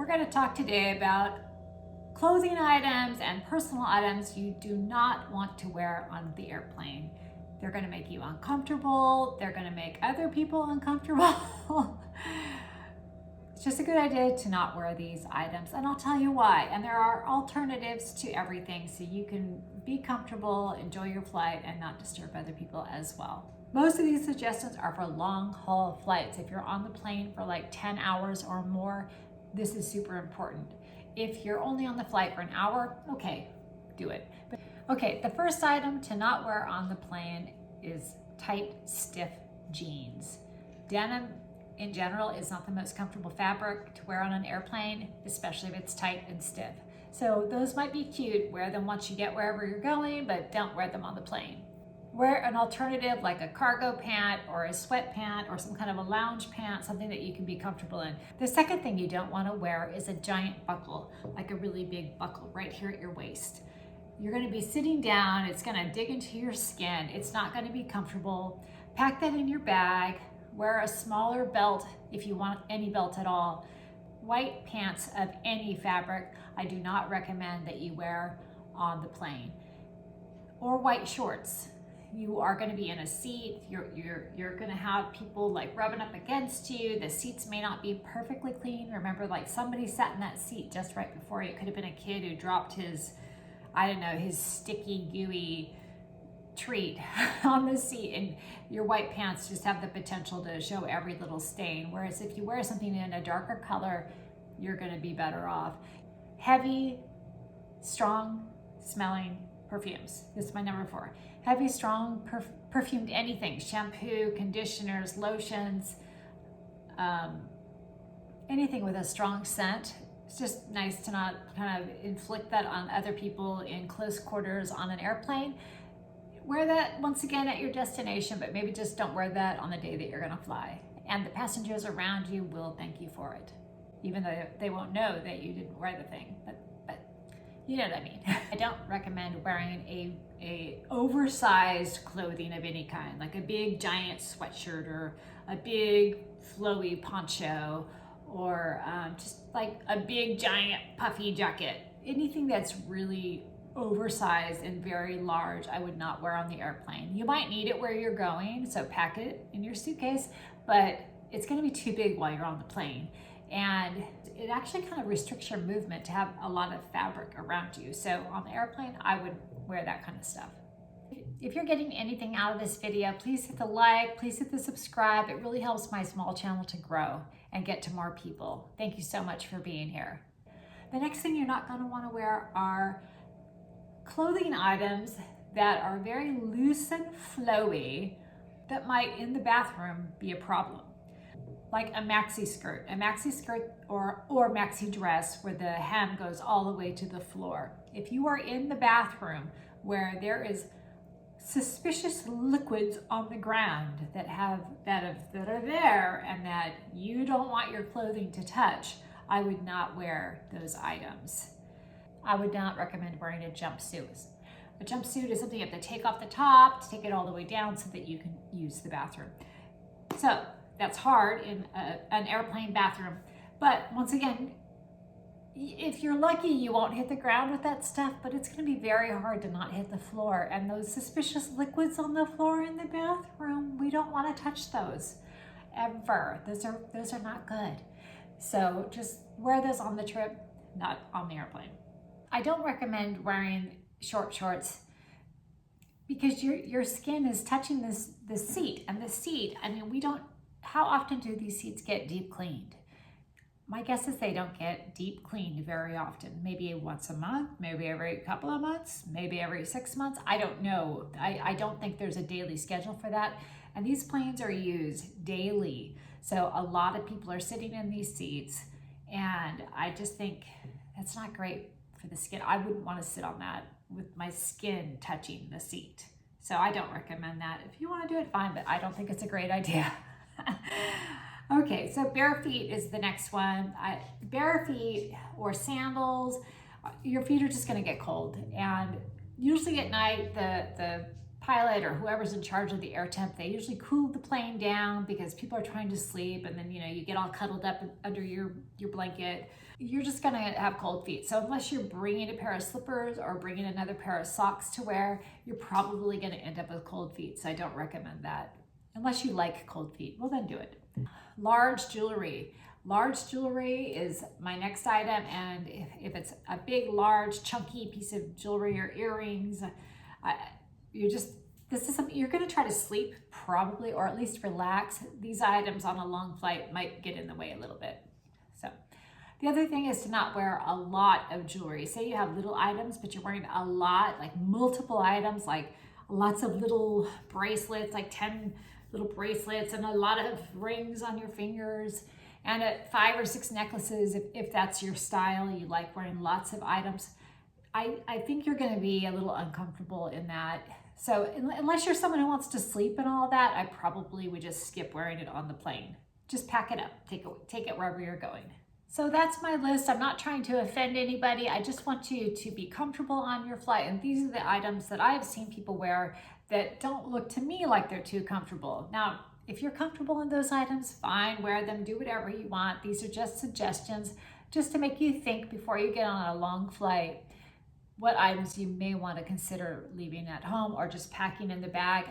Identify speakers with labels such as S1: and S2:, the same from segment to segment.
S1: We're going to talk today about clothing items and personal items you do not want to wear on the airplane. They're going to make you uncomfortable. They're going to make other people uncomfortable. It's just a good idea to not wear these items, and I'll tell you why. And there are alternatives to everything, so you can be comfortable, enjoy your flight, and not disturb other people as well. Most of these suggestions are for long haul flights. If you're on the plane for like 10 hours or more, this is super important. If you're only on the flight for an hour, okay, do it. But, okay, the first item to not wear on the plane is tight, stiff jeans. Denim in general is not the most comfortable fabric to wear on an airplane, especially if it's tight and stiff. So those might be cute, wear them once you get wherever you're going, but don't wear them on the plane. Wear an alternative like a cargo pant or a sweat pant or some kind of a lounge pant, something that you can be comfortable in. The second thing you don't want to wear is a giant buckle, like a really big buckle right here at your waist. You're going to be sitting down, it's going to dig into your skin, it's not going to be comfortable. Pack that in your bag, wear a smaller belt if you want any belt at all. White pants of any fabric, I do not recommend that you wear on the plane. Or white shorts. You are going to be in a seat, you're going to have people like rubbing up against you, the seats may not be perfectly clean. Remember, like somebody sat in that seat just right before you. It could have been a kid who dropped his, I don't know, his sticky, gooey treat on the seat, and your white pants just have the potential to show every little stain. Whereas if you wear something in a darker color, you're going to be better off. Heavy, strong smelling perfumes. This is my number 4. Heavy, strong, perfumed anything, shampoo, conditioners, lotions, anything with a strong scent. It's just nice to not kind of inflict that on other people in close quarters on an airplane. Wear that once again at your destination, but maybe just don't wear that on the day that you're gonna fly. And the passengers around you will thank you for it, even though they won't know that you didn't wear the thing, but you know what I mean. I don't recommend wearing a oversized clothing of any kind, like a big giant sweatshirt or a big flowy poncho, or just like a big giant puffy jacket. Anything that's really oversized and very large, I would not wear on the airplane. You might need it where you're going, so pack it in your suitcase, but it's gonna be too big while you're on the plane. And it actually kind of restricts your movement to have a lot of fabric around you. So on the airplane, I would wear that kind of stuff. If you're getting anything out of this video, please hit the like, please hit the subscribe. It really helps my small channel to grow and get to more people. Thank you so much for being here. The next thing you're not gonna wanna wear are clothing items that are very loose and flowy that might in the bathroom be a problem. Like a maxi skirt or maxi dress where the hem goes all the way to the floor. If you are in the bathroom where there is suspicious liquids on the ground that are there and that you don't want your clothing to touch, I would not wear those items. I would not recommend wearing a jumpsuit. A jumpsuit is something you have to take off the top to take it all the way down so that you can use the bathroom. So that's hard in an airplane bathroom. But once again, if you're lucky, you won't hit the ground with that stuff, but it's gonna be very hard to not hit the floor. And those suspicious liquids on the floor in the bathroom, we don't wanna touch those ever. Those are not good. So just wear those on the trip, not on the airplane. I don't recommend wearing short shorts because your skin is touching the seat, and the seat, I mean, how often do these seats get deep cleaned? My guess is they don't get deep cleaned very often. Maybe once a month, maybe every couple of months, maybe every 6 months. I don't know. I don't think there's a daily schedule for that. And these planes are used daily. So a lot of people are sitting in these seats, and I just think that's not great for the skin. I wouldn't want to sit on that with my skin touching the seat. So I don't recommend that. If you want to do it, fine, but I don't think it's a great idea. Okay, so bare feet is the next one. Bare feet or sandals, your feet are just gonna get cold. And usually at night, the pilot or whoever's in charge of the air temp, they usually cool the plane down because people are trying to sleep, and then you get all cuddled up under your blanket. You're just gonna have cold feet. So unless you're bringing a pair of slippers or bringing another pair of socks to wear, you're probably gonna end up with cold feet. So I don't recommend that. Unless you like cold feet, well then do it. Large jewelry. Large jewelry is my next item, and if it's a big, large, chunky piece of jewelry or earrings, this is something you're going to try to sleep probably, or at least relax. These items on a long flight might get in the way a little bit. So the other thing is to not wear a lot of jewelry. Say you have little items, but you're wearing a lot, like multiple items, like lots of little bracelets, like 10 little bracelets and a lot of rings on your fingers, and 5 or 6 necklaces if that's your style. You like wearing lots of items. I think you're going to be a little uncomfortable in that. So unless you're someone who wants to sleep and all that, I probably would just skip wearing it on the plane. Just pack it up, take it wherever you're going. So that's my list. I'm not trying to offend anybody. I just want you to be comfortable on your flight. And these are the items that I've seen people wear that don't look to me like they're too comfortable. Now, if you're comfortable in those items, fine, wear them, do whatever you want. These are just suggestions, just to make you think before you get on a long flight what items you may want to consider leaving at home or just packing in the bag.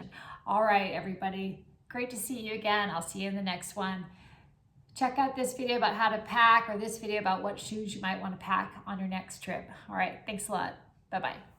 S1: All right, everybody, great to see you again. I'll see you in the next one. Check out this video about how to pack, or this video about what shoes you might want to pack on your next trip. All right, thanks a lot. Bye-bye.